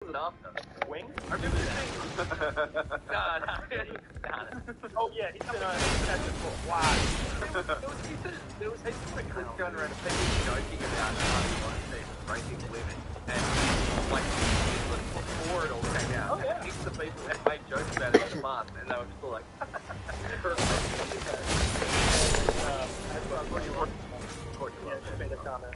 was it after? Wings? I remember that. No. Oh yeah, he's been on extension for a while. There was historically going around and people joking about breaking living. And like, before it all came out, heaps of people had made jokes about it in the past, and they were just all like, yeah, made a comment.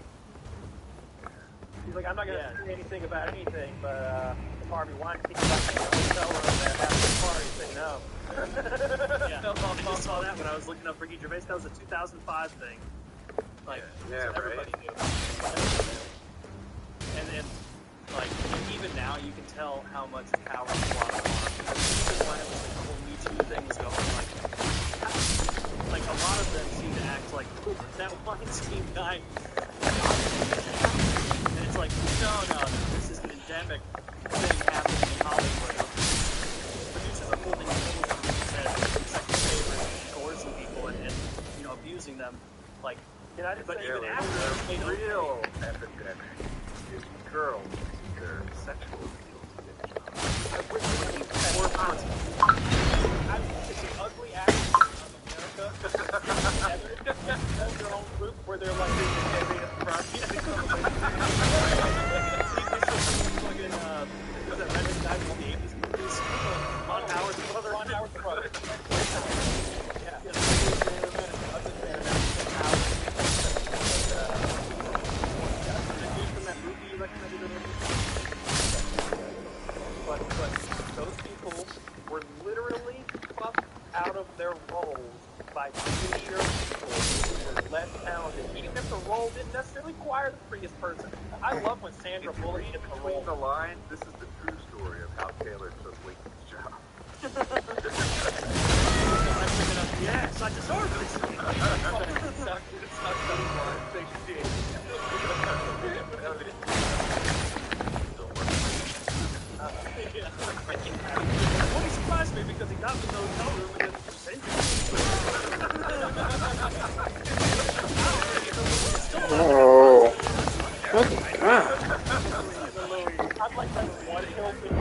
He's like, I'm not going to say anything about anything, but if Harvey Weinstein comes to the hotel room and after the party, say no. Yeah, I just saw that when I was looking up Ricky Gervais. That was a 2005 thing. Like, so everybody knew. And then, like, even now you can tell how much power the block on. Even when it was like the whole Me Too thing was going, like a lot of them seem to act like that Weinstein guy. And it's like, no, this is an endemic thing happening in Hollywood. Producers are holding second favorites and coercing people and abusing them. Like, but even after the real epidemic is girls their sexual appeal to It's an ugly act of America. Have their own group where they're like in the front. Was that Red Guy from the 80s movies? Ron Howard's brother. Ron Howard's brother. But those people were literally fucked out of their roles by junior people who were less talented, even if the role didn't necessarily require the prettiest person. I love when Sandra Bullock gets the role. between the lines. This is the true story of how Taylor took Lincoln's job. yes, I deserve this. Well, he surprised me because he got me in the hotel room and then Oh. I'd like that one hill thing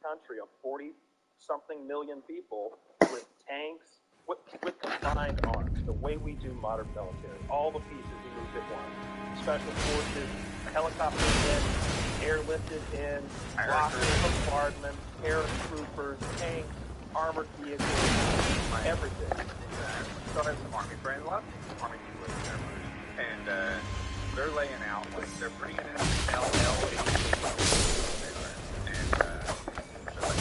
country of 40-something million people with tanks, with combined arms, the way we do modern military. All the pieces we moved at once. Special forces, helicopters in, airlifted in, rocket bombardment, paratroopers, tanks, armored vehicles, everything. So I have some Army friends, a lot of Army people in there, and they're laying out, like, they're bringing in LL, and they're like,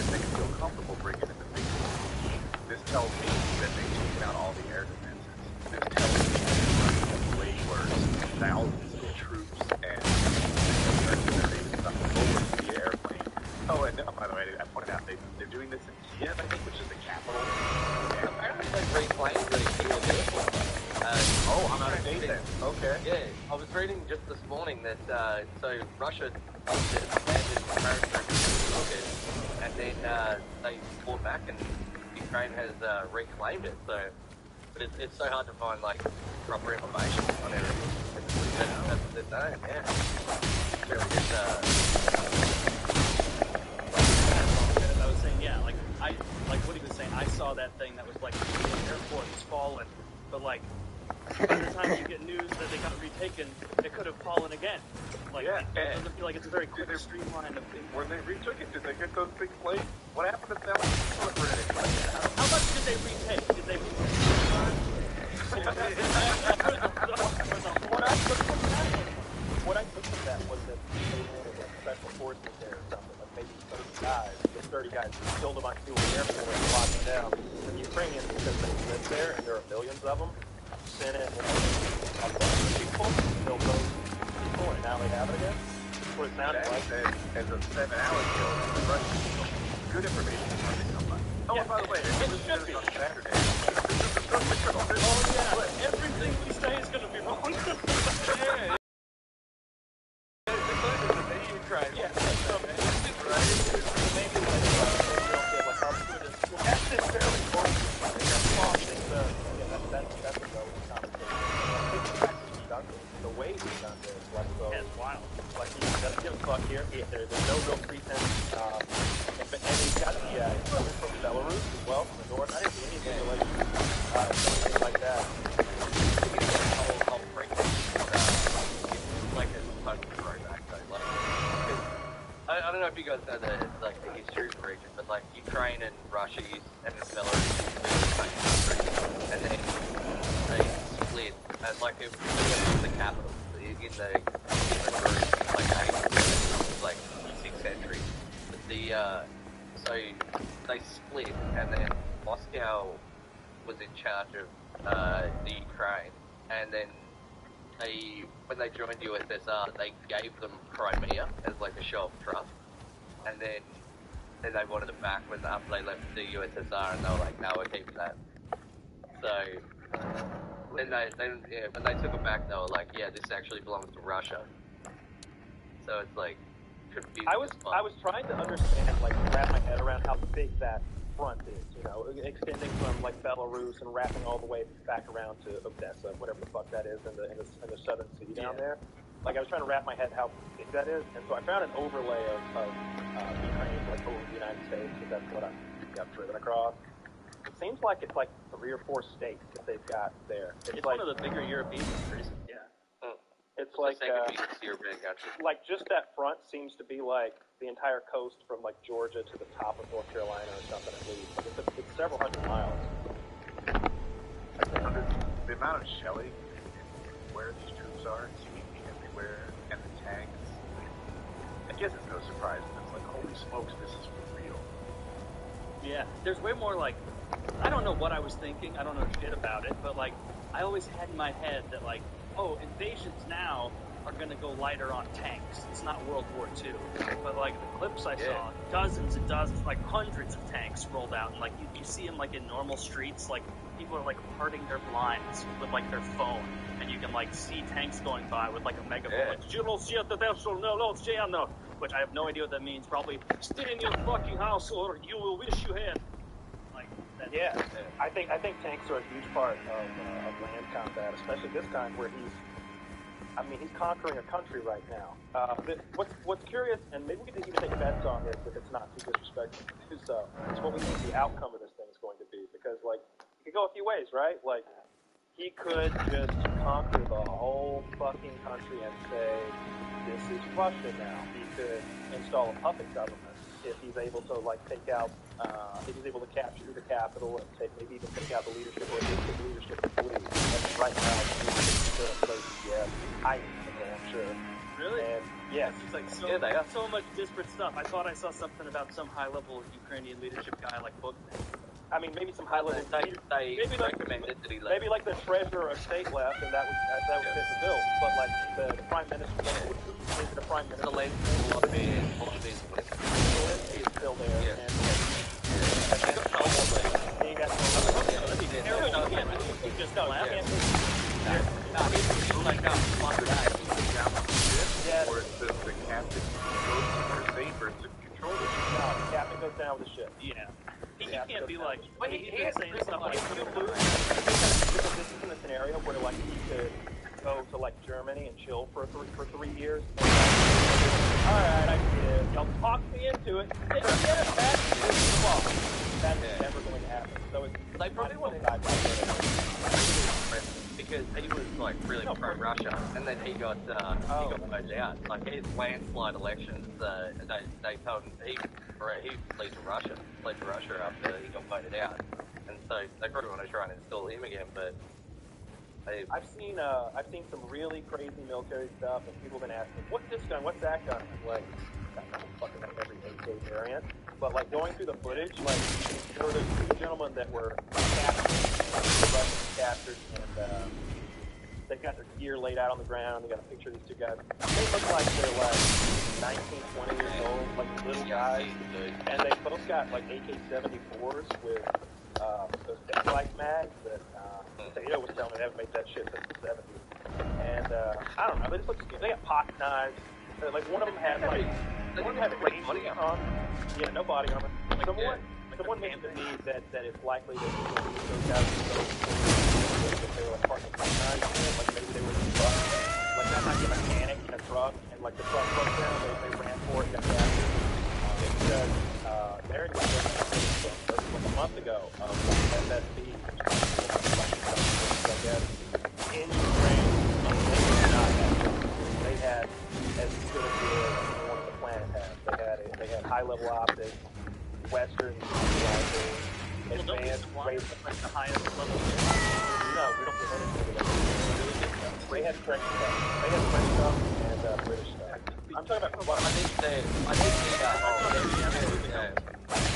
they can feel comfortable bringing in the big machine. This tells me that they've taken out all the air defenses. This tells me that way worse, thousands of troops, and they've stuck over the airplane. Oh, and by the way, I pointed out they're doing this in Kiev, I think, which is the capital. And apparently they reclaimed the Kiev airport. I'm out of date then. Okay. Yeah, I was reading just this morning that so Russia abandoned Paris and then they fought back and Ukraine has reclaimed it. So, but it's so hard to find like proper information on everything. That's the name, yeah. Really good. I was saying, like what he was saying, I saw that thing that was like the airport was fallen, but like by the time you get news that they got retaken, it could have fallen again. Like, it doesn't feel like it's a very quick streamline of things. When they retook it, did they get those big planes? What happened to them? How much did they retake? Did they retake? What I took from that was that they had special forces there or something, like maybe 30 guys. The 30 guys killed them on Kiev airport and locked them down. And the Ukrainians, because they live there and there are millions of them, sent in a bunch of people, killed those people, and now they have it again. That's what it sounded like. As of 7 hours ago, the Russians, good information is hard to come by. Oh, and by the way, it should be on Saturday. Oh yeah, everything we say is going to be wrong. Yeah. That's very important. That's a go. here. There's no real pretense. And he's got the from Belarus as well, from the north. I didn't see anything something like that. Whole breakdown. Like a fun throwback though. Like, I don't know if you guys know the history of the region, but like Ukraine and Russia and Belarus used to be the same country, and then they split, and like it was the capital in the group, like 6th century. But so they split, and then Moscow was in charge of the Ukraine, and then when they joined USSR, they gave them Crimea as like a show of trust, and then they wanted it back after they left the USSR, and they were like, "No, we're keeping that." So when they took it back, they were like, "Yeah, this actually belongs to Russia." So it's like confusing. I was trying to understand, like, wrap my head around how big that front is, extending from like Belarus and wrapping all the way back around to Odessa, whatever the fuck that is in the southern sea down there. Like, I was trying to wrap my head how big that is, and so I found an overlay of Ukraine, like over the United States, because that's what I've driven across. It seems like it's like 3 or 4 states that they've got there. It's like one of the bigger European countries. Yeah. It's like European country. like just that front seems to be like the entire coast from like Georgia to the top of North Carolina or something at least. Like it's several hundred miles. The amount of shelling where these troops are seemingly everywhere, and the tanks. I guess it's no surprise, but it's like, holy smokes, this is for real. Yeah, there's way more like, I don't know what I was thinking, I don't know shit about it, but like, I always had in my head that like, oh, invasions now are going to go lighter on tanks. It's not World War II. But like the clips I saw, dozens and dozens, like hundreds of tanks rolled out, and like you see them like in normal streets, like people are like parting their blinds with like their phone, and you can like see tanks going by with like a megaphone, like, which I have no idea what that means. Probably stay in your fucking house or you will wish you had. Like that. Yeah, I think tanks are a huge part of land combat, especially this time where he's conquering a country right now. What's curious, and maybe we can even take bets on this if it's not too disrespectful to do so, is what we think the outcome of this thing is going to be. Because, like, it could go a few ways, right? Like, he could just conquer the whole fucking country and say, this is Russia now. He could install a puppet government if he's able to, like, take out, if he's able to capture the capital and maybe even take out the leadership or the leadership of the police. And right now, he's still in place, hiding somewhere, I'm sure. Really? And, yes. It's like they are. so much disparate stuff. I thought I saw something about some high-level Ukrainian leadership guy, like, booked me. I mean, maybe some high-level... They recommended that he left. Maybe like the treasurer of state left, and that would fit the bill. But like the prime minister, maybe the prime minister, Zelensky is still there. Yeah. And He got told that. he got He just left. He's like, Yes. Or it's the captain goes to their sabers to control the ship. No, the captain goes down with the ship. Yeah. He can't be like, Well, he's been saying stuff like, You lose. This is in a scenario where like he could go to like Germany and chill for 3 years. All right, I did. Y'all talked me into it. That's never going to happen. So it's They probably want to because he was like really pro-Russia, and then he got voted out. Like his landslide elections, they told him he fled to Russia after he got voted out, and so they probably want to try and install him again. But I've seen some really crazy military stuff, and people have been asking, what's this gun? What's that gun? I'm like, I don't fucking know every AK variant. But like going through the footage, like there were those 2 gentlemen that were captured, and they've got their gear laid out on the ground. They got a picture of these 2 guys. They look like they're like 19, 20 years old, like little guys, and they both got like AK-74s with those deck-like mags that Tato was telling me they haven't made that shit since the 70s. And I don't know, they just look good. They got pocket knives. Like one of them had like body on. Yeah, no body armor. Someone mentioned to me that it's likely that those guys they were like partly knives, like maybe they were like not like a mechanic in a truck, and like the truck broke down, they ran report got captured. It said there was a month ago of FSB, I guess, in Ukraine. They had as good a deal as anyone on the planet has. They had high-level optics, Western rifles, advanced like the highest level. No, we don't get anything. They had French stuff. They had French stuff and British stuff. I'm talking about what I think they. I think they.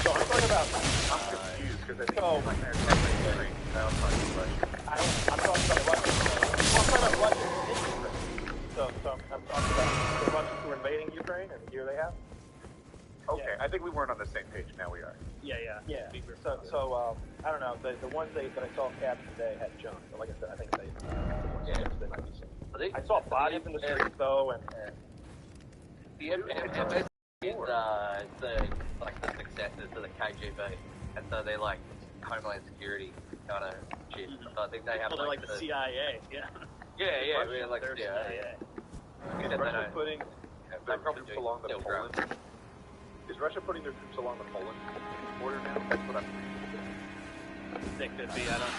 So I'm talking about. I'm confused because I think So, like they're talking Ukraine. Now I'm talking Russia. I'm talking about Russia. Well, I'm talking about Russia in Ukraine. So I'm talking about the Russians who are invading Ukraine, and here they have. Okay, I think we weren't on the same page. Now we are. Yeah. So I don't know. The ones that I saw captured today had junk. But like I said, I think the ones they might be some. I saw bodies in the streets though, and the MS is the successors to the KGB, and so they're like Homeland Security kind of shit. So I think they have like the CIA. Yeah. Yeah, like They're CIA. Is Russia putting their probably troops along the still Poland? Is Russia putting their troops along the Poland border now? That's what I'm. They could be. I don't know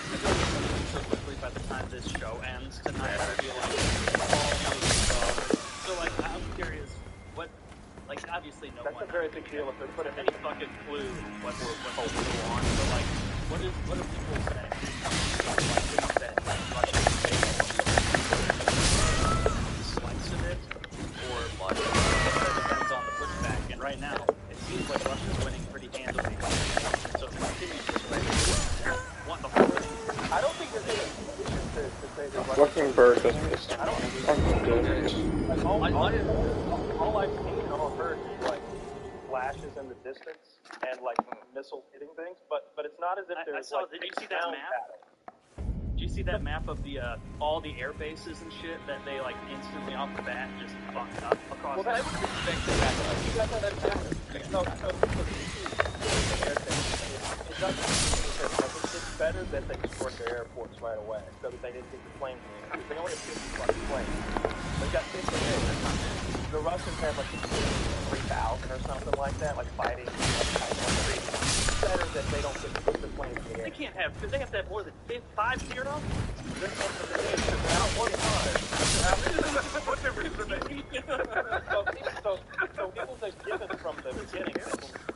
so quickly by the time this show ends tonight. I feel like so like I'm curious what like obviously no that's one a very big deal if they're putting any fucking clue what's going on. But like what are people saying? Like that Russia slice of it or what? It depends on the pushback. And right now it seems like Russia's winning pretty handily. So if it continues this way, want the whole thing. I don't think there's any solution to say that Russia. Fucking bird just pissed me I don't off. Fucking dude. like all I've seen and all I've heard is like flashes in the distance and like missiles hitting things, but it's not as if I there's saw. like Did you see that sound map? pattern. Did you see that map of the all the air bases and shit that they like instantly off the bat just fucked up across? Well, that would expect that. You guys know that pattern. It's better that they destroyed their airports right away so that they didn't get the planes. Because they only have 50 fucking planes. They got 50 planes. The Russians have like 3,000 or something like that, like fighting. It's better that they don't get the planes in the air. They can't have. They have to have more than 5 0. What difference does that make? So it was a given from the beginning.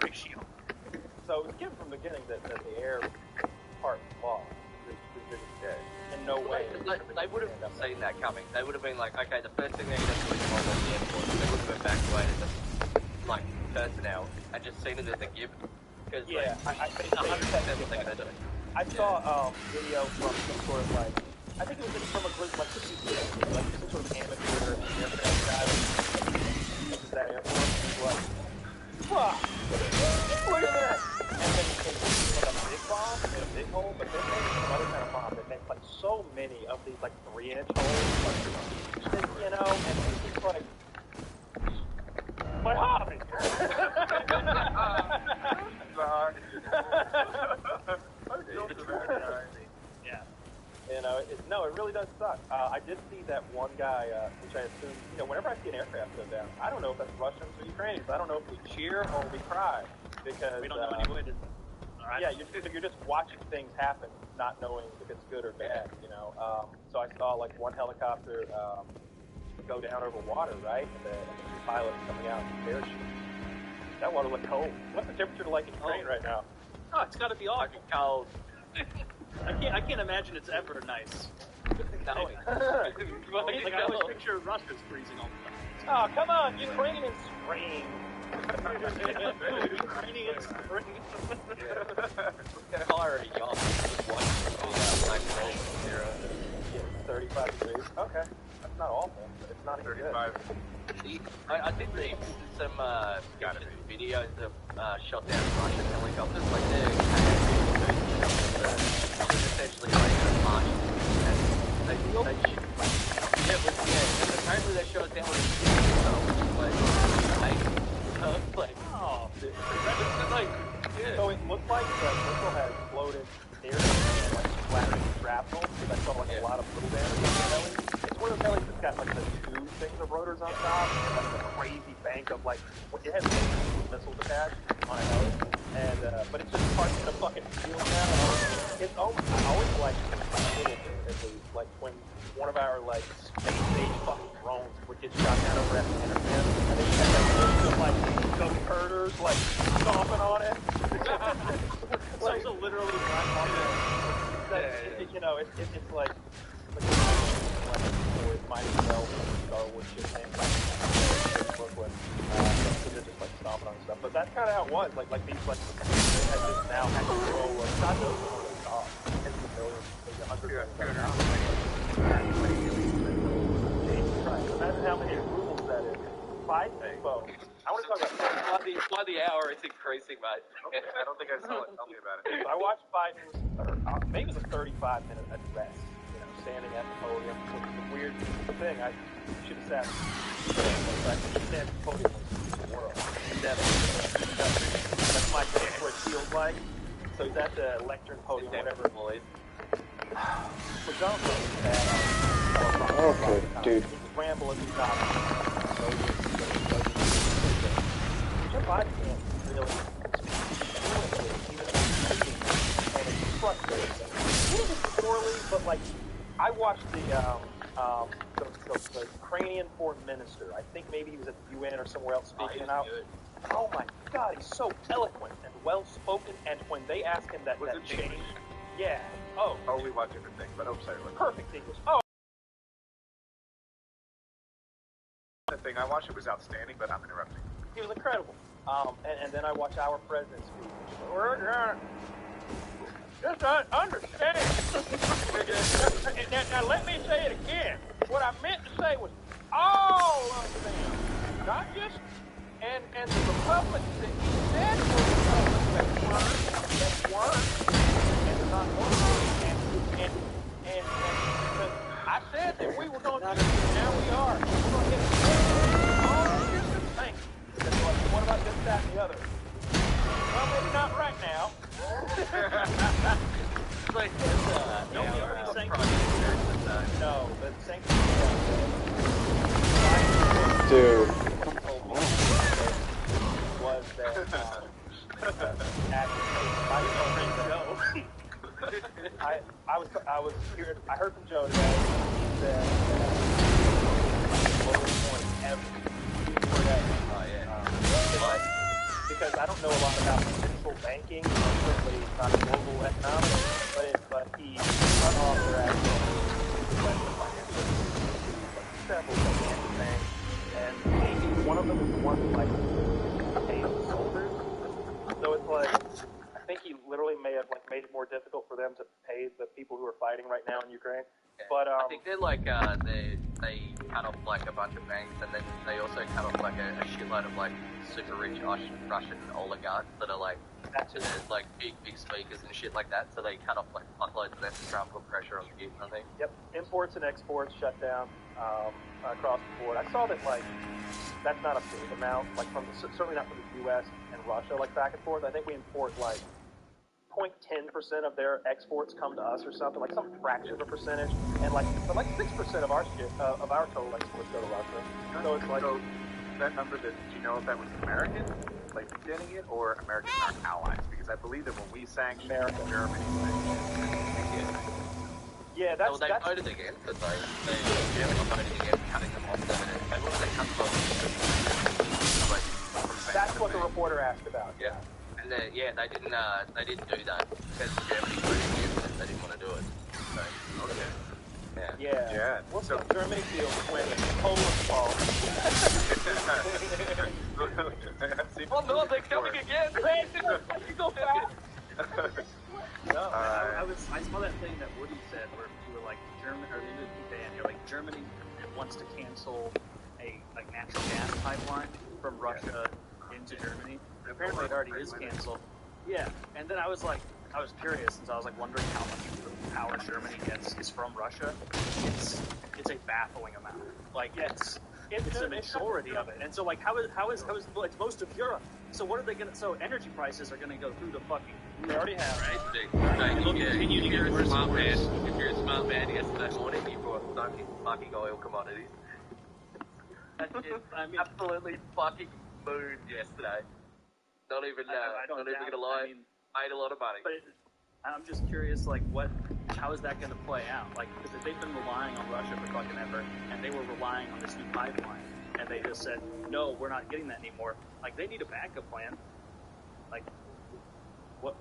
Ratio. So it was given from the beginning that the air part was lost. In no way. They would have seen that coming. They would have been like, okay, the first thing they're going to do is bomb on the airport. They would have evacuated the like personnel and just seen it as a given. Because Yeah, it's 100% what they're going to do. I saw video from some sort of like, I think it was from a group like the CTA, like some sort of amateur aircraft guy that uses that airport. He's like, fuck, look at that! And then like a big bomb in a big hole, but then there's some other kind of bomb that makes like so many of these like 3-inch holes, like, you know, and it's just like, my hobby! Yeah. You know, it really does suck. I did see that one guy, which I assume, you know, whenever I see an aircraft go down, I don't know if that's Russians or Ukrainians. I don't know if we cheer or we cry because We don't know any way to. yeah, you're just watching things happen, not knowing if it's good or bad. You know, so I saw like one helicopter go down over water, right, and the two pilots coming out in parachute. That water looked cold. What's the temperature like in Ukraine right now? Oh, it's got to be awful. Fucking cold. I can't imagine it's ever nice. No. Like I always picture Russia's freezing all the Oh, come on, Ukrainians scream. time. Ukrainian spring. Hire a yacht. Just watch the Black Hole Zero. Yeah, 35 degrees. Okay, that's not awful, but it's not even good. 35. I did see some videos of shot down Russian helicopters, like they're essentially like a party. And they and apparently they shot down with a Oh, So it looked like the missile had exploded near it and like splattered shrapnel, because I saw like a lot of little damage on the belly. It's one of the bellies that's got like the two things of rotors on top and like the crazy bank think of like it has missiles attached on a nose, and but it's just parked in a fucking field now. It's almost I always like a little bit at least like when one of our like space age fucking drones would get shot down over at the internet, and then you had like ghost herders like stomping on it. Like, so literally you know, it's like Mighty Bell, Star Wars shit, and Brooklyn. So they're just like stomping on stuff. But that's kind of how it was. Like these like had just now had to grow not those off. Tens of millions, maybe 100 million. Imagine how many rubles that is. 5 phones. I want to talk about by the hour, it's increasing, mate. Okay, I don't think I saw it. Tell me about it. So I watched Biden's, or maybe it was a 35-minute address, you know, standing at the podium. So it's a weird thing. I should have sat. I should stand at the podium in the world. And that's my guess what it feels like. So he's at the lectern podium, whatever. But Donald Trump is bad. Okay, dude. He's rambling, he's not. Joe Biden can't really speak fluently, even and it's frustrating. He did it poorly, but like, I watched the Ukrainian foreign minister. I think maybe he was at the UN or somewhere else speaking out. Oh my God, he's so eloquent and well spoken. And when they asked him that change, yeah. Oh, we watch different things, but sorry. Perfect English. Oh. The thing I watched, it was outstanding, but I'm interrupting. He was incredible. And then I watched our president's speech. Just understand. now let me say it again. What I meant to say was all of them, not just and the Republicans that he said were Republicans that weren't, and not one, and I said that we were going to do it. Now we are. We're going to get all different things. What about this, that, and the other? Well, maybe not right now. Like, no, but thank Dude. was that I heard from Joe today. He said lowest point ever. Because I don't know a lot about central banking, certainly not global economics, but he cut off their access to several financial banks, and one of them is the one who like pays soldiers. So it's like I think he literally may have like made it more difficult for them to pay the people who are fighting right now in Ukraine. But I think they're like they cut off like a bunch of banks, and then they also cut off like a shitload of like super rich Russian oligarchs that are like like big speakers and shit like that. So they cut off like fuckloads of them to try and put pressure on Putin, I think. Yep, imports and exports shut down across the board. I saw that like that's not a big amount, like from certainly not from the U.S. and Russia, like back and forth. I think we import like 0.10% of their exports come to us or something, like some fraction of a percentage, and like 6% of our shit of our total exports go to Russia. So it's like that number. Do you know if that was American, like getting it, or American allies? Because I believe that when we sanctioned Germany, yeah, that's well, they voted against it though. They voted against cutting them off. They wanted to cut them off. That's what the reporter asked about. Yeah. And they didn't do that because Germany voted against it. They didn't want to do it. So, okay. Yeah. What's so Germany feels when Poland falls? Oh no, they're coming again! You go fast. No, I saw that thing that Woody said where you were like Germany, or you're like Germany wants to cancel a like natural gas pipeline from Russia into Germany. But apparently it already is canceled. Yeah, and then I was curious, since I was like wondering how much of the power Germany gets is from Russia. It's a baffling amount. Like it's a majority of it. And so like how is well, it's most of Europe. So what are they gonna? So energy prices are gonna go through the fucking. They already have. Right. If you're a smart man, yesterday morning you bought fucking oil commodities. That shit I mean, absolutely fucking mooned yesterday. Not even I don't not even doubt gonna it. lie. I mean, Made a lot of money. but I'm just curious, like, how is that going to play out? Like, because if they've been relying on Russia for fucking ever, and they were relying on this new pipeline, and they just said, no, we're not getting that anymore. Like, they need a backup plan. Like, what,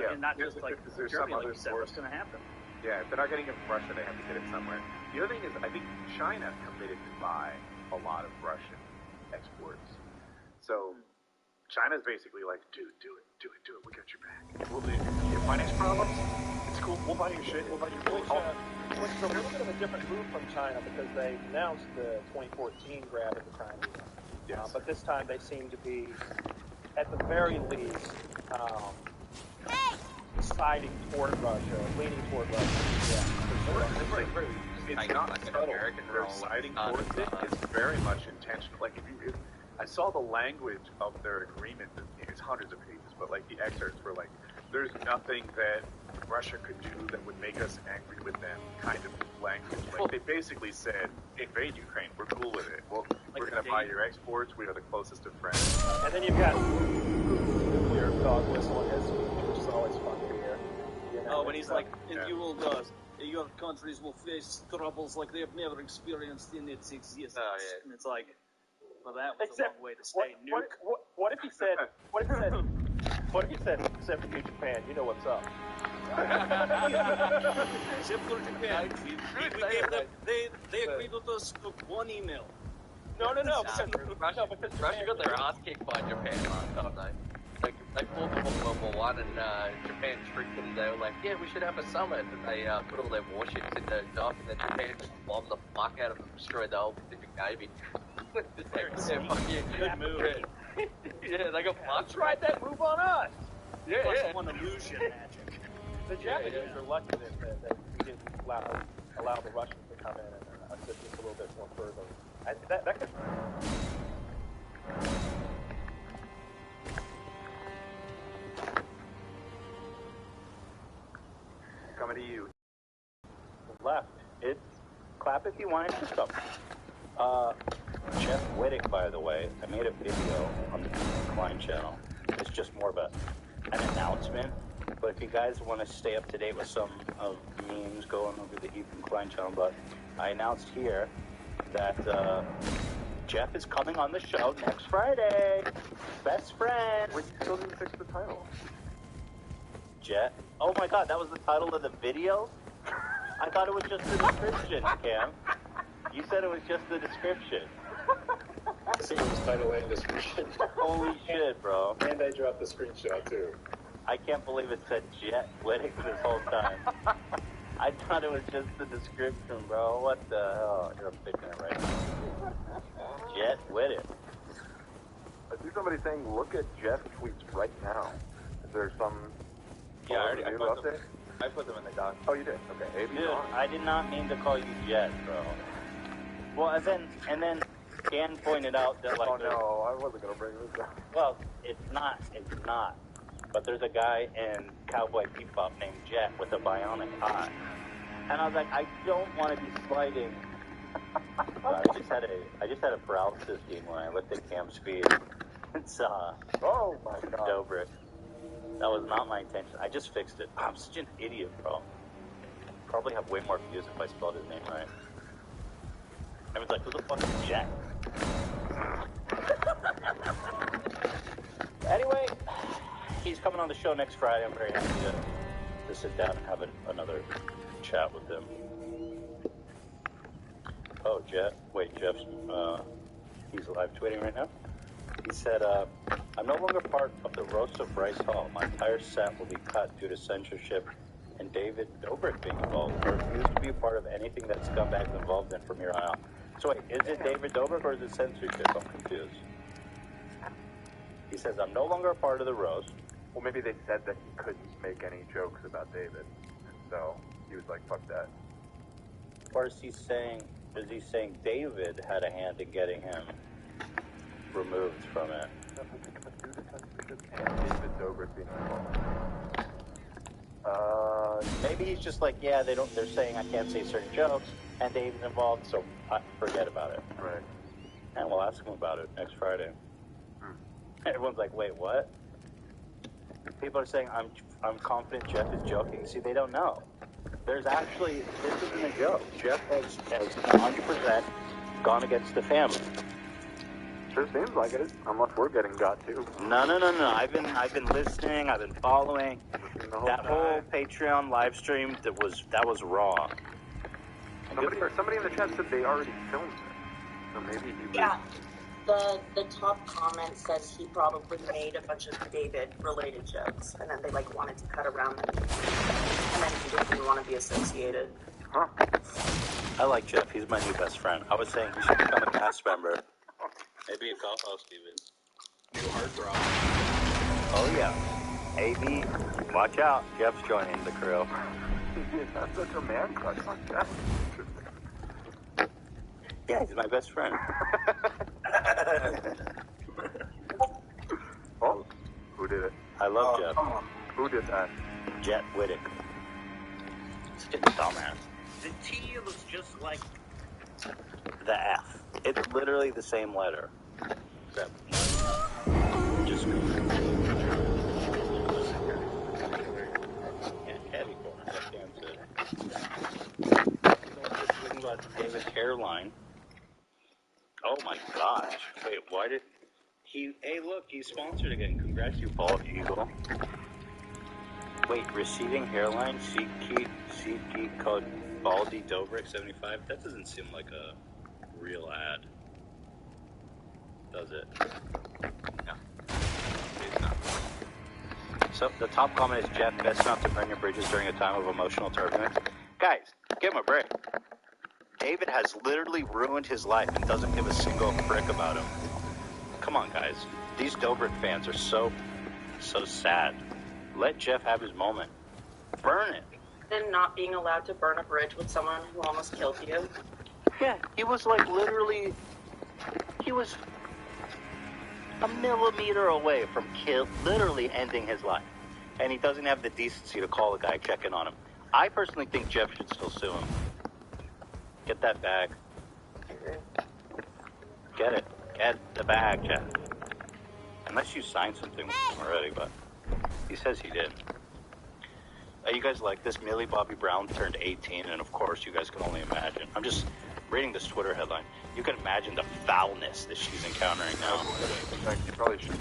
Yeah, and not just like there's Germany, some like other you said, source. what's going to happen? Yeah, if they're not getting it from Russia, they have to get it somewhere. The other thing is, I think China committed to buy a lot of Russian exports. So China's basically like, dude, do it. We got your back. You have finance problems? It's cool. We'll buy your shit. We'll buy your Which is a little bit of a different move from China because they announced the 2014 grab at the Chinese. Yes. But this time they seem to be, at the very least, siding toward Russia, leaning toward Russia. Yeah. It's not like an subtle. American They're role, siding like, towards it. It's very much intentional. Like if I saw the language of their agreement. It's hundreds of pages, but like the excerpts were like, "There's nothing that Russia could do that would make us angry with them." Kind of language. Like they basically said, "Invade Ukraine. We're cool with it. Well, we're going to buy your exports. We are the closest of friends." And then you've got nuclear dog whistle in his speech, which is always fun to hear. You know, Oh, when he's like, and Yeah. you will, your countries will face troubles like they have never experienced in its existence. Oh, yeah. And it's like, well, that was a Except, long way to stay nuke. what if he said, except for you, Japan, you know what's up. Except for Japan, we gave them, they agreed with us to one email. No, Russia because got their ass kicked by Japan last time, though. Like, they fought before World War One, and Japan tricked them. They were like, "Yeah, we should have a summit." And they put all their warships in the dock, and then Japan just bombed the fuck out of them, destroyed the whole Pacific Navy. Just like, yeah, fuck you. Good move. Yeah, they got Let's fucked. try that move on us. Yeah, Plus yeah. one illusion magic. The Japanese are lucky that we didn't allow the Russians to come in and assist us a little bit more further. That could. Coming to you. Left. It's clap if you want to do something. Jeff Wittick, by the way, I made a video on the Ethan Klein channel. It's just more of an announcement. But if you guys want to stay up to date with some of the memes going over the Ethan Klein channel, but I announced here that Jeff is coming on the show next Friday. Best friend. We still didn't fix the title. Jet. Oh my God, that was the title of the video? I thought it was just the description, Cam. You said it was just the description. I see it was title and description. Holy shit, bro. And I dropped the screenshot too. I can't believe it said Jet Wittick this whole time. I thought it was just the description, bro. What the hell? You're picking it right now. Jet Wittick. I see somebody saying, look at Jeff's tweets right now. Is there some... Yeah, I up there? I put them in the doc. Oh, you did? Okay. AB's Dude, on. I did not mean to call you Jet, bro. Well, and then Dan pointed out that, like, Oh, no, I wasn't going to bring this up. well, it's not. But there's a guy in Cowboy Bebop named Jet with a bionic eye. And I was like, I don't want to be slighting. I just had a paralysis scheme when I looked at Cam Speed. It's Oh, my God. Dobrik. That was not my intention. I just fixed it. I'm such an idiot, bro. Probably have way more views if I spelled his name right. Everyone's like, who the fuck is Jet? Anyway, he's coming on the show next Friday. I'm very happy to sit down and have another chat with him. Oh, Jet. Wait, Jeff's, he's live tweeting right now. He said, I'm no longer part of the roast of Bryce Hall. My entire set will be cut due to censorship and David Dobrik being involved. I refuse to be a part of anything that scumbag's involved in from here on out. So wait, is it David Dobrik or is it censorship? I'm confused. He says, I'm no longer a part of the roast. Well, maybe they said that he couldn't make any jokes about David. So he was like, fuck that. Or is he saying David had a hand in getting him removed from it? And David Dobrik being involved. Maybe he's just like, yeah, they're saying I can't say certain jokes, and Dave's involved, so forget about it. Right. And we'll ask him about it next Friday. Everyone's like, wait, what? People are saying, I'm confident Jeff is joking. See, they don't know. There's actually, this isn't a joke. Jeff has 100% gone against the family. Sure seems like it, unless we're getting got to. No. I've been listening. I've been following. That whole Patreon live stream that was raw. Somebody in the chat said they already filmed it, so maybe he was. Yeah. The top comment says he probably made a bunch of David-related jokes, and then they wanted to cut around them, and then he didn't want to be associated. Huh? I like Jeff. He's my new best friend. I was saying he should become a cast member. Maybe a co-host even. New heartthrob. Oh yeah. AB, watch out. Jeff's joining the crew. That's such a man crush on Jeff. Yeah, he's my best friend. Oh, who did it? I love Jeff. Who did that? Jet Whittick. Such a dumbass. The T looks just like The F. It's literally the same letter. Except just heavy corner. Talking about David's hairline. Oh my gosh. Wait, why did he... Hey, look, he's sponsored again. Congrats, you bald eagle. Wait, receiving hairline, SeatGeek code Baldy Dobrik 75? That doesn't seem like a real ad. Does it? No. It's not. So the top comment is, Jeff, best not to burn your bridges during a time of emotional turbulence. Guys, give him a break. David has literally ruined his life and doesn't give a single frick about him. Come on, guys. These Dobrik fans are so sad. Let Jeff have his moment. Burn it. Then not being allowed to burn a bridge with someone who almost killed you. Yeah, he was literally, he was a millimeter away from literally ending his life. And he doesn't have the decency to call the guy checking on him. I personally think Jeff should still sue him. Get that bag. Get it. Get the bag, Jeff. Unless you signed something with him already, but he says he did. You guys like this? Millie Bobby Brown turned 18, and of course you guys can only imagine. I'm just reading this Twitter headline. You can imagine the foulness that she's encountering now. You probably should.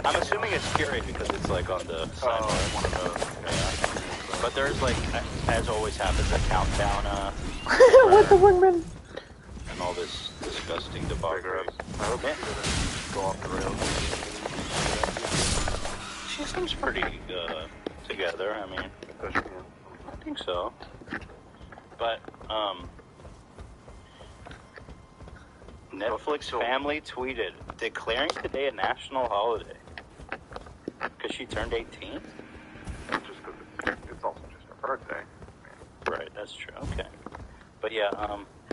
I'm assuming it's curated because it's on the side. One of those. Yeah. But there's as always happens, a countdown. What the wingman? And all this disgusting debauchery. I hope it didn't go off the rails. She seems pretty together. I mean, I think so. But Netflix family tweeted declaring today a national holiday because she turned 18. Just because it's also just her birthday. Right, that's true. Okay, but yeah,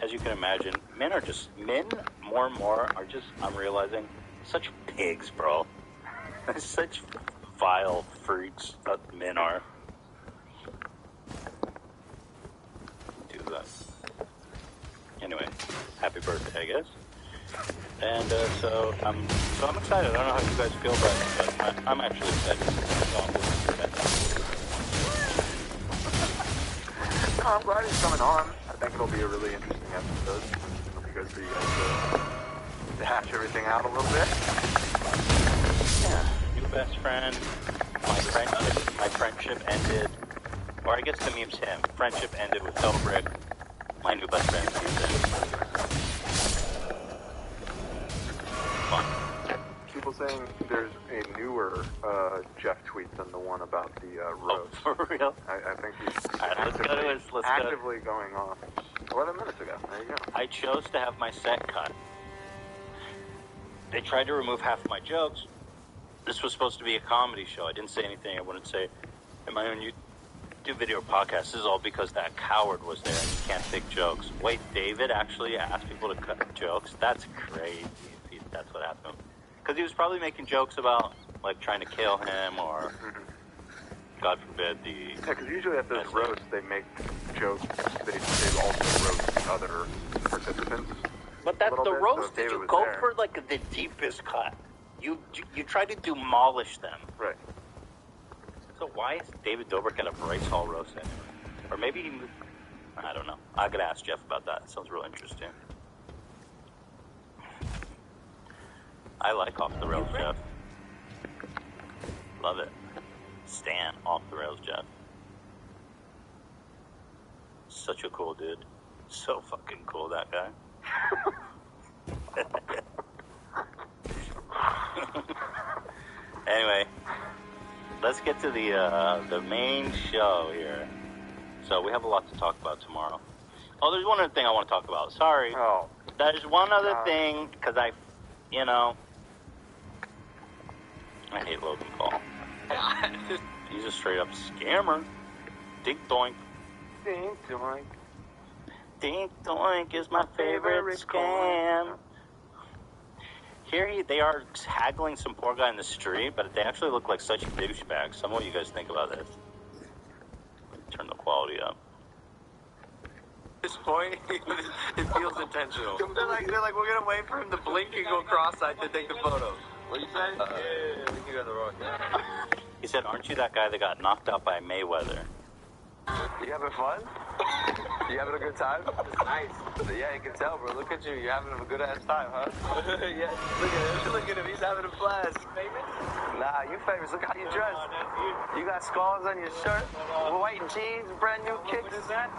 as you can imagine, men more and more are just, I'm realizing, such pigs, bro. Such vile freaks that men are. Do that. Anyway, happy birthday, I guess. And so I'm excited. I don't know how you guys feel about it, but I'm actually excited. I'm glad he's coming on. I think it'll be a really interesting episode. It'll be good for you guys to hash everything out a little bit. Yeah, new best friend. My friendship ended, or I guess the meme's him. Friendship ended with Dobrik. My new best friend. Fun. People saying there's a newer Jeff tweet than the one about the roast. Oh, for real? I think he's actively going on. 11 minutes ago. There you go. I chose to have my set cut. They tried to remove half of my jokes. This was supposed to be a comedy show. I didn't say anything I wouldn't say in my own YouTube video or podcast. This is all because that coward was there and he can't take jokes. Wait, David actually asked people to cut jokes? That's crazy if that's what happened. Because he was probably making jokes about, trying to kill him or, God forbid, Yeah, because usually at those roasts, they make jokes. They also roast other participants. But that's little the bit, so roast. if Did David you was go there- for like the deepest cut? You try to demolish them. Right. So why is David Dobrik at a Bryce Hall roast anyway? Or maybe he moved... I don't know. I could ask Jeff about that. It sounds real interesting. I like Off the Rails, Jeff. Love it. Stan Off the Rails, Jeff. Such a cool dude. So fucking cool, that guy. Anyway, let's get to the main show here. So we have a lot to talk about tomorrow. Oh, there's one other thing I want to talk about. Sorry. Oh. There's one other thing, because I hate Logan Paul. He's a straight up scammer. Dink doink. Ding doink. Dink doink is my favorite scam. Here they are haggling some poor guy in the street, but they actually look like such douchebags. Some of you guys think about this. Turn the quality up. At this point, it feels intentional. They're like, we're gonna wait for him to blink and go cross-eyed to take the photo. What do you say? Yeah, we can go the wrong guy. He said, "Aren't you that guy that got knocked out by Mayweather?" You having fun? You having a good time? Nice. Yeah, you can tell, bro. Look at you. You're having a good ass time, huh? Yeah. Look at him. He's having a blast. Famous? Nah, you famous. Look how you dress. You got scars on your shirt, white jeans, brand new kicks. What is that?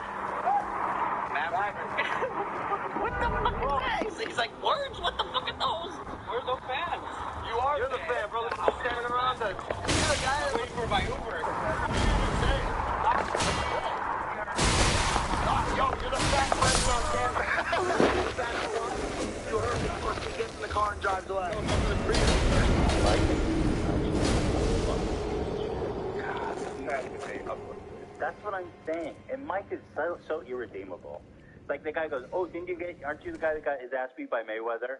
What the fuck is that? He's like, words? What the fuck are those? We're the fans. You're the fan, brother. You're standing around us. You're the guy that's waiting for my Uber. Yo, you're the fat person on camera. You heard me. Plus, he gets in the car and drives away. That's what I'm saying. And Mike is so irredeemable. Like the guy goes, "Oh, aren't you the guy that got his ass beat by Mayweather?"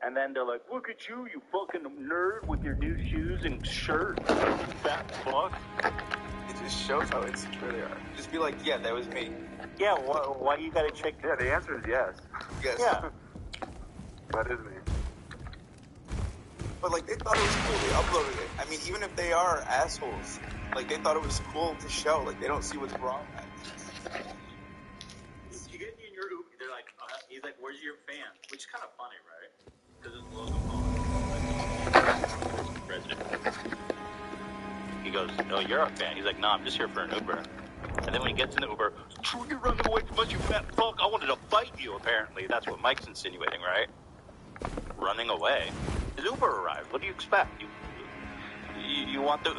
And then they're like, "Look at you, you fucking nerd with your new shoes and shirt, fat fuck." It just shows how insecure they are. Just be like, yeah, that was me. Yeah, why you gotta check? Yeah, the answer is yes. Yes. Yeah. That is me. But like, they thought it was cool. They uploaded it. I mean, even if they are assholes, like, they thought it was cool to show. Like, they don't see what's wrong. You get in your Uber, they're like, he's like, "Where's your fan?" Which is kind of funny, right? Because it's Logan Paul. President. He goes, "Oh, you're a fan." He's like, "No, I'm just here for an Uber." And then when he gets in the Uber, "You're running away from us, you fat fuck. I wanted to fight you." Apparently, that's what Mike's insinuating, right? Running away. His Uber arrived. What do you expect? You want the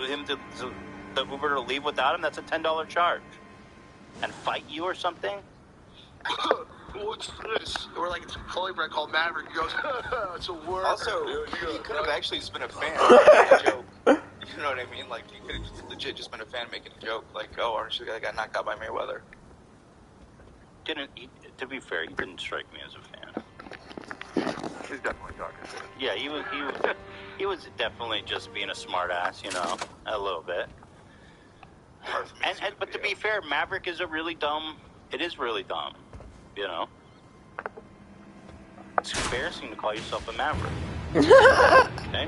Uber to leave without him? That's a $10 charge. And fight you or something? What's this? We're like, it's a Chloe brand called Maverick. He goes, it's a word. Also, he could have actually just been a fan making a joke. You know what I mean? Like, he could have legit just been a fan making a joke. Like, oh, aren't you the guy that got knocked out by Mayweather? To be fair, he didn't strike me as a fan. He's definitely talking shit. Yeah, he was definitely just being a smartass, a little bit. But to be fair, Maverick is it is really dumb, It's embarrassing to call yourself a Maverick. Okay?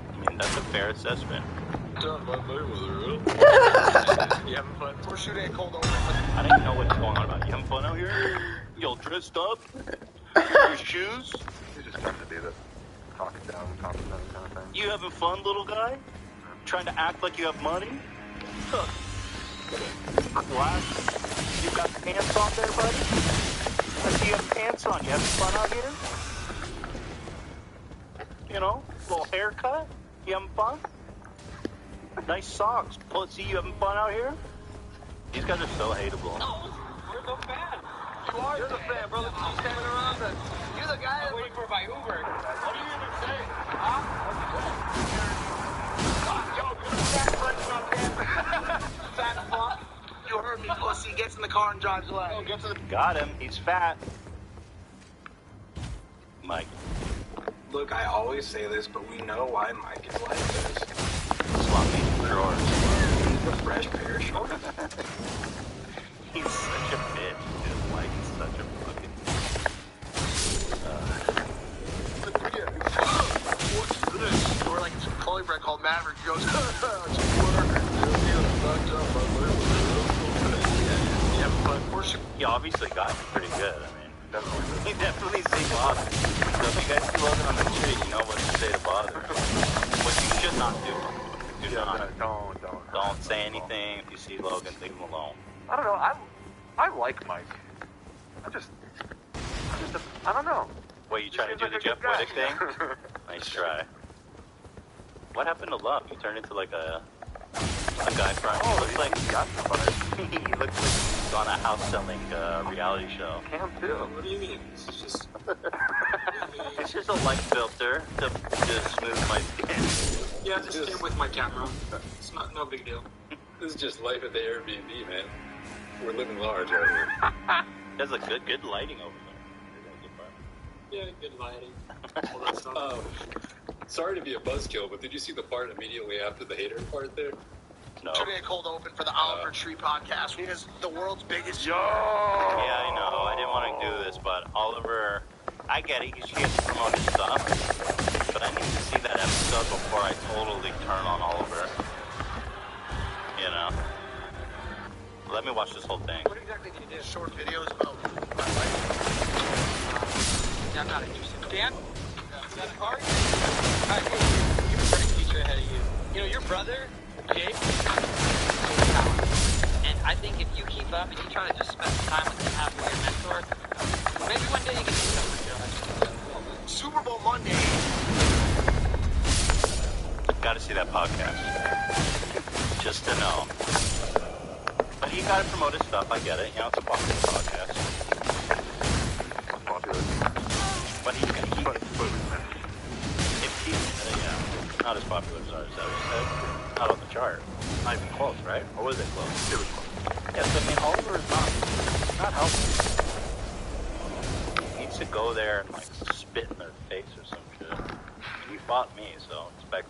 I mean, that's a fair assessment. Done by Mayweather, You having fun? We're shooting at cold open. I don't even know what's going on about. You having fun out here? You all dressed up? Your shoes? He's just trying to do the talk down, compliment kind of thing. You having fun, little guy? Trying to act like you have money? Huh. What? You got pants on there, buddy? I see you have pants on. You having fun out here? Little haircut? You having fun? Nice socks. See you having fun out here? These guys are so hateable. We're the fans. You're the fan, brother. Keep standing around us. You're the guy that's Waiting for my Uber. What do you even say? Yo, you're the fat person on camera. Fat fuck. You heard me, pussy. He gets in the car and drives away. Oh, get to the... Got him. He's fat. Mike. Look, I always say this, but we know why Mike is like this. Sloppy drawers. He's a fresh pair of shorts. He's such a bitch. he obviously got pretty good. I mean, he definitely see Bother. So if you guys see Logan on the street, you know what to say to Bother. What you should not do. Do not. Don't say anything. If you see Logan, leave him alone. I don't know. I like Mike. I don't know. What, you trying to do the Jeff Wittick thing? Nice try. What happened to Love? He turned into like a guy from. He looks like he looks like he's on a house selling reality show. Cam too. What do you mean? It's just It's just a light filter to smooth my skin. yeah, just came with my camera. It's no big deal. This is just life at the Airbnb, man. We're living large out here. There's a good lighting over there. Yeah, good lighting. All that stuff. Sorry to be a buzzkill, but did you see the part immediately after the hater part there? No. Today a cold open for the Oliver Tree podcast. It is the world's biggest. Yeah, I know. I didn't want to do this, but Oliver, I get it. He has to promote his stuff, but I need to see that episode before I totally turn on Oliver. You know. Let me watch this whole thing. What exactly do you do? Short videos about my life. I'm not interested. Dan? Is that a car? Alright, hey, you have a great future ahead of you. You know, your brother, Jake, is talented. And I think if you keep up and you try to just spend some time with him, have with your mentor, maybe one day you can do something good. Super Bowl Monday. Gotta see that podcast. Just to know. But he gotta promote his stuff, I get it. You know, it's a popular podcast. But if he's, not as popular as ours, that was said. Not on the chart. Not even close, right? Or was it close? It was close. Yeah, so I mean, Oliver is not helping. He needs to go there and like spit in their face or some shit. He fought me, so expect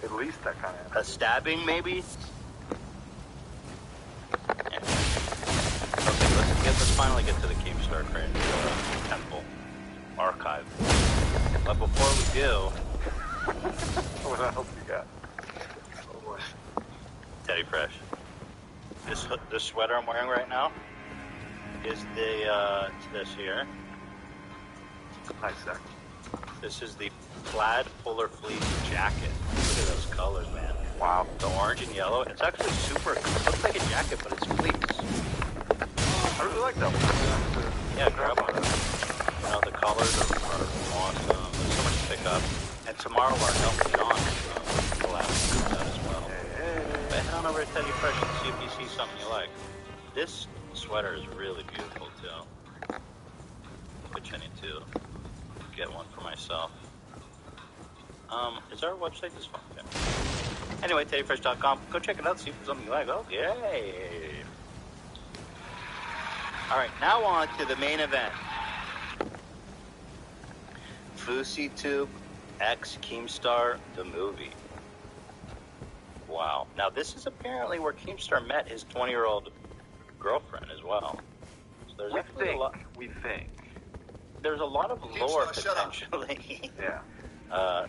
At least that kind of. a stabbing, maybe. Yeah. Okay, let's finally get to the Keemstar Crane Temple archive. But before we do, What else you got? oh boy, Teddy Fresh. This sweater I'm wearing right now is it's this here. Nice sec. This is the plaid fuller fleece jacket. Look at those colors, man. Wow. The orange and yellow. It's actually super. It looks like a jacket, but it's fleece. I really like that one. Yeah, grab one. You know, the colors are awesome. There's so much to pick up. And tomorrow our Elton John collab will out as well. But head on over to Teddy Fresh and see if you see something you like. This sweater is really beautiful too. Which I need to get one for myself. Is our website this fun? Yeah. Anyway, teddyfresh.com. Go check it out, see if there's something you like. Oh, yay! Alright, now on to the main event. FouseyTube X Keemstar, the movie. Wow. Now, this is apparently where Keemstar met his 20-year-old girlfriend as well. So there's actually a lot. We think. There's a lot of lore potentially. Yeah.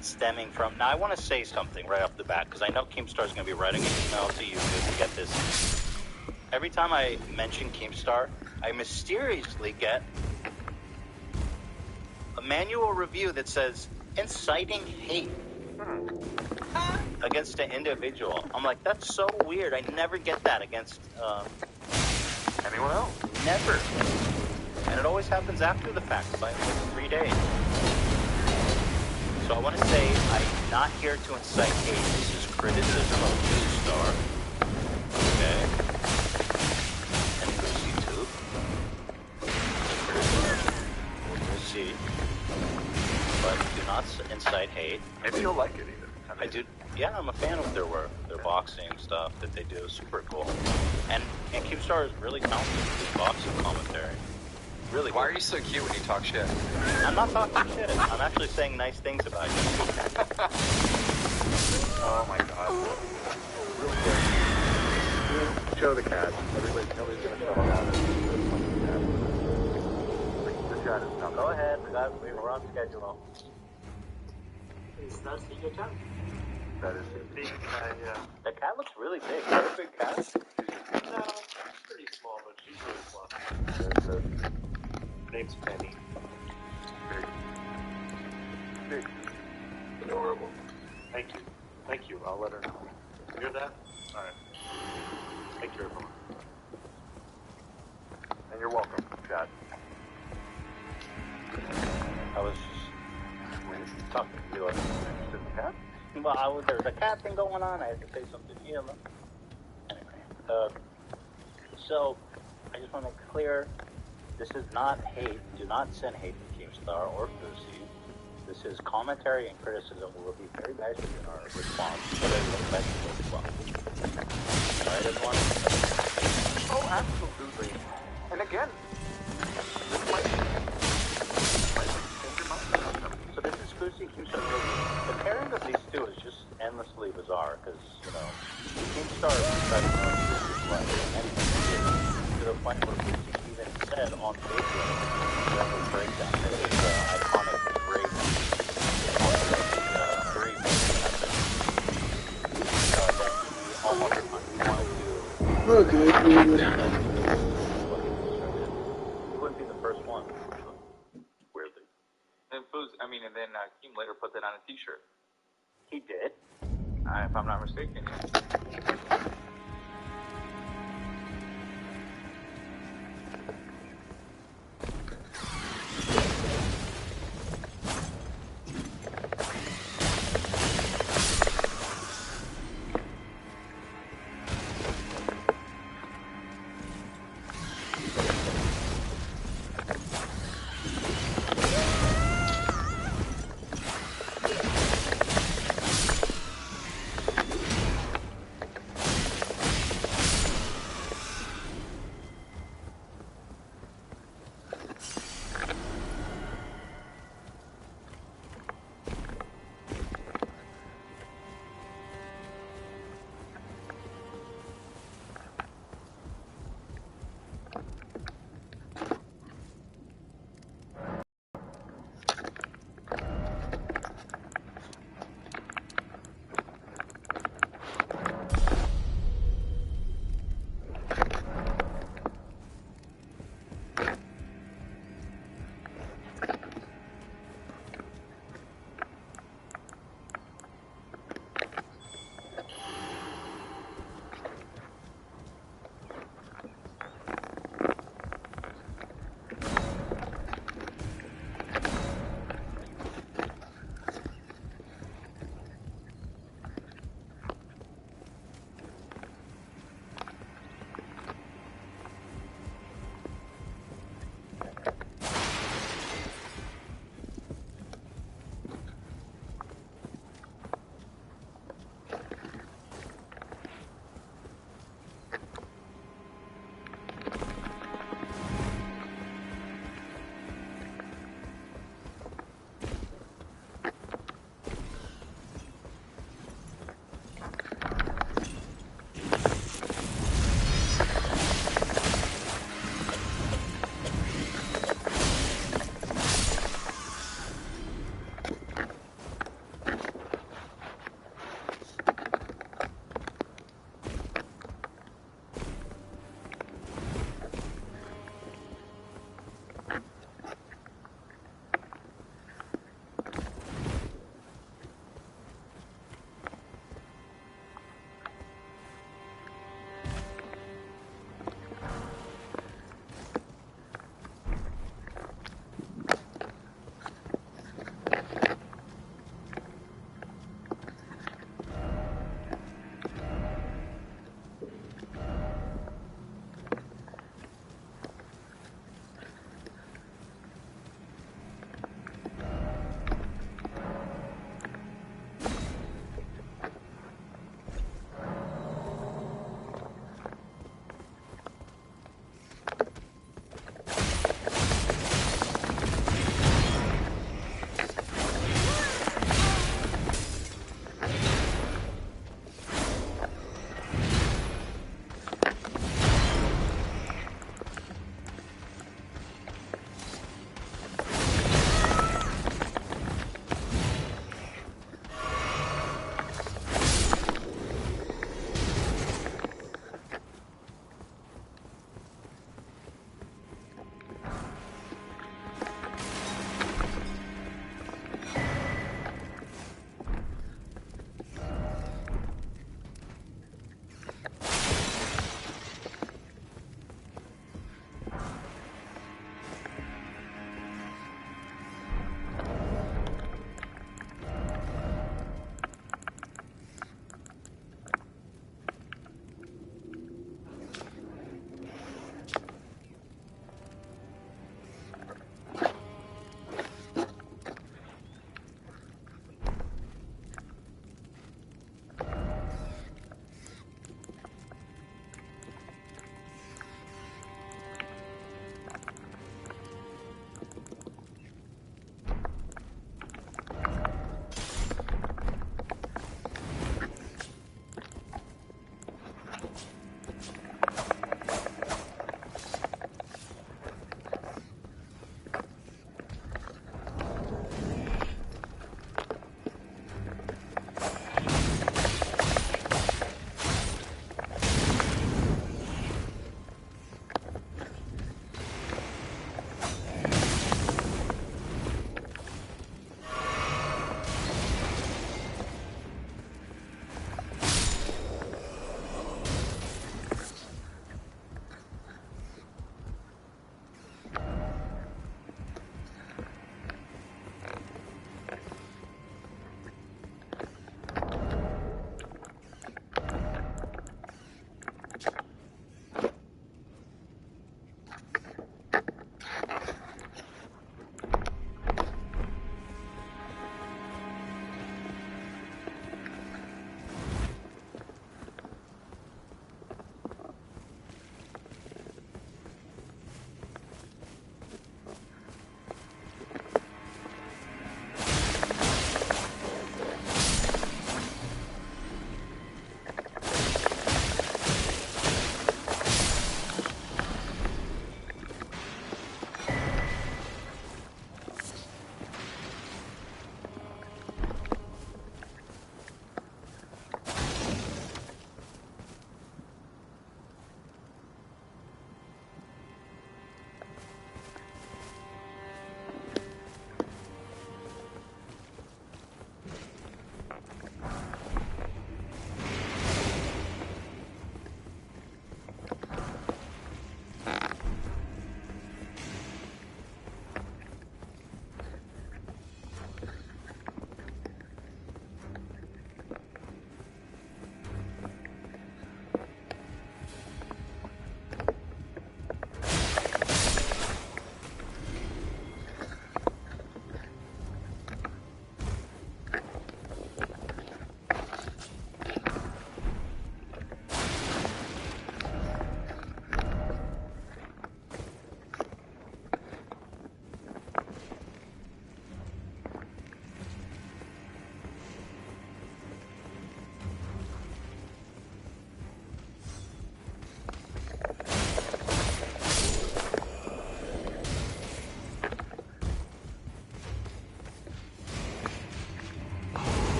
Stemming from. Now, I want to say something right off the bat because I know Keemstar's going to be writing an email to YouTube to get this. Every time I mention Keemstar, I mysteriously get a manual review that says inciting hate against an individual. I'm like, that's so weird. I never get that against anyone else. Never. And it always happens after the fact, by like 3 days. So I want to say I'm not here to incite hate. This is criticism of Keemstar. Okay? And FouseyTube. We'll see. But do not incite hate. Maybe you'll like it even. I do. Yeah, I'm a fan of their work. Their boxing stuff that they do is super cool. And Keemstar is really talented with his boxing commentary. Really good. Why are you so cute when you talk shit? I'm not talking shit. I'm actually saying nice things about you. Oh my god. Real quick. Show the cat. Nobody's gonna show the cat. This cat is not. Go ahead. We're on schedule. Is that your cat? That is big. The cat looks really big. Is that a big cat? No, pretty small. well, there's a cat thing going on. I had to say something to him. Anyway, so I just want to make clear, this is not hate. Do not send hate to Keemstar or Lucy. This is commentary and criticism. We will be very measured in our response, but it will measured as well. Alright, everyone? Oh, absolutely. And again, this might change your mind. So this is Lucy, Keemstar, Lucy. The pairing of these two is just endlessly bizarre, because, you know, Keemstar is professional in Lucy's life, and he did, to the point where Lucy even said on Facebook, that was breakdown, that his iconic break Okay, dude. He wouldn't be the first one, weirdly. And then Keem later put that on a t-shirt. He did? If I'm not mistaken.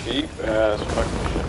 Cheap ass fucking shit.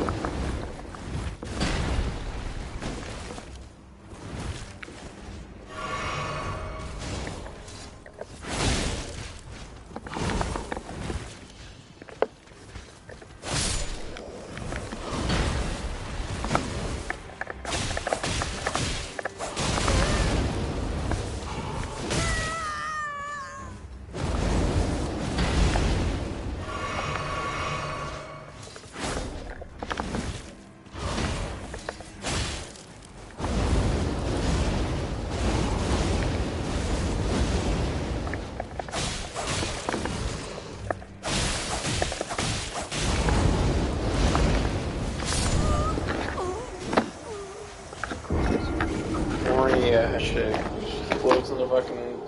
Yeah, shit. Just floats in the fucking.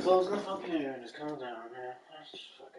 Floats in the fucking air and just calm down, man. That's just fucking.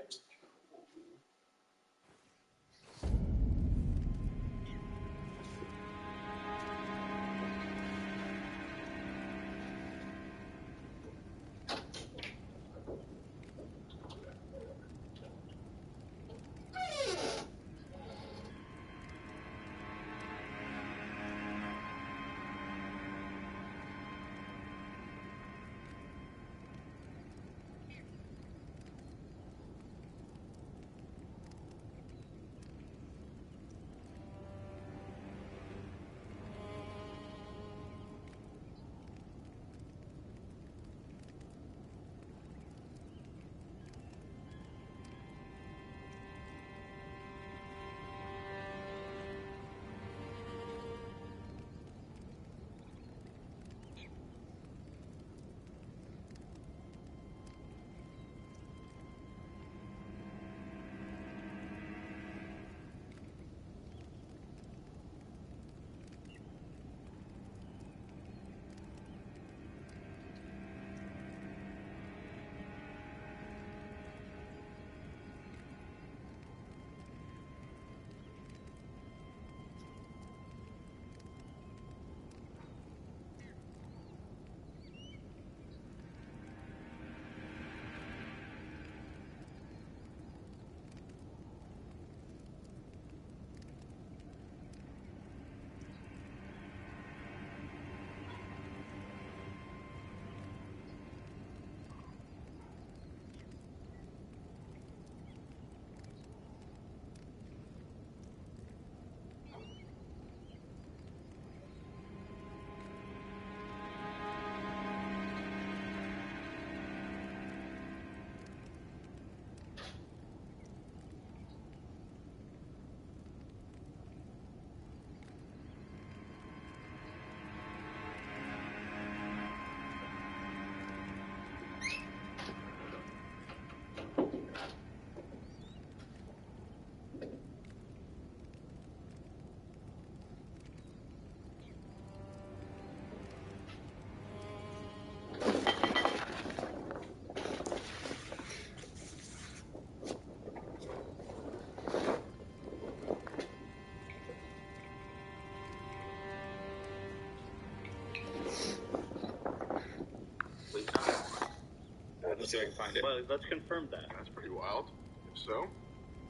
Let's see if I can find it. Well, let's confirm that. That's pretty wild. If so,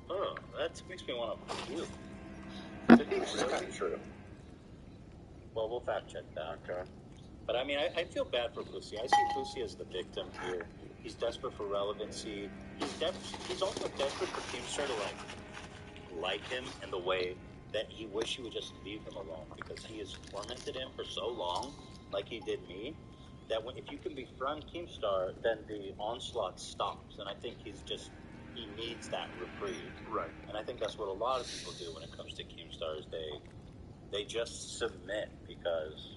Oh, that makes me want to puke. This is kind of true. Well, we'll fact check that. okay. But I mean, I feel bad for Lucy. I see Lucy as the victim here. He's desperate for relevancy. He's also desperate for Keemstar to like him in the way that he wish he would just leave him alone, because he has tormented him for so long, like he did me, that if you can befriend Keemstar, then the onslaught stops. And I think he needs that reprieve. Right. And I think that's what a lot of people do when it comes to Keemstar, is they just submit, because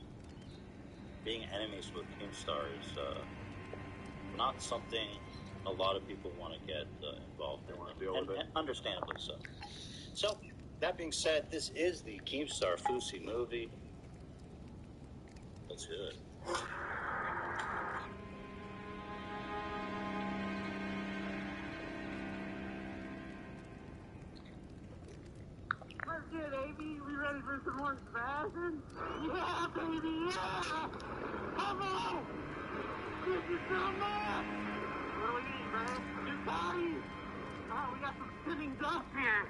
being enemies with Keemstar is not something a lot of people want to get involved in. They want to deal with it. And understandably so. So, that being said, this is the Keemstar Fusi movie. Let's do it. Let's get it, baby. We ready for some more smashing? Yeah, baby, yeah! Come on! This is so much! What do we need, man? New bodies! Oh, we got got some sitting ducks here.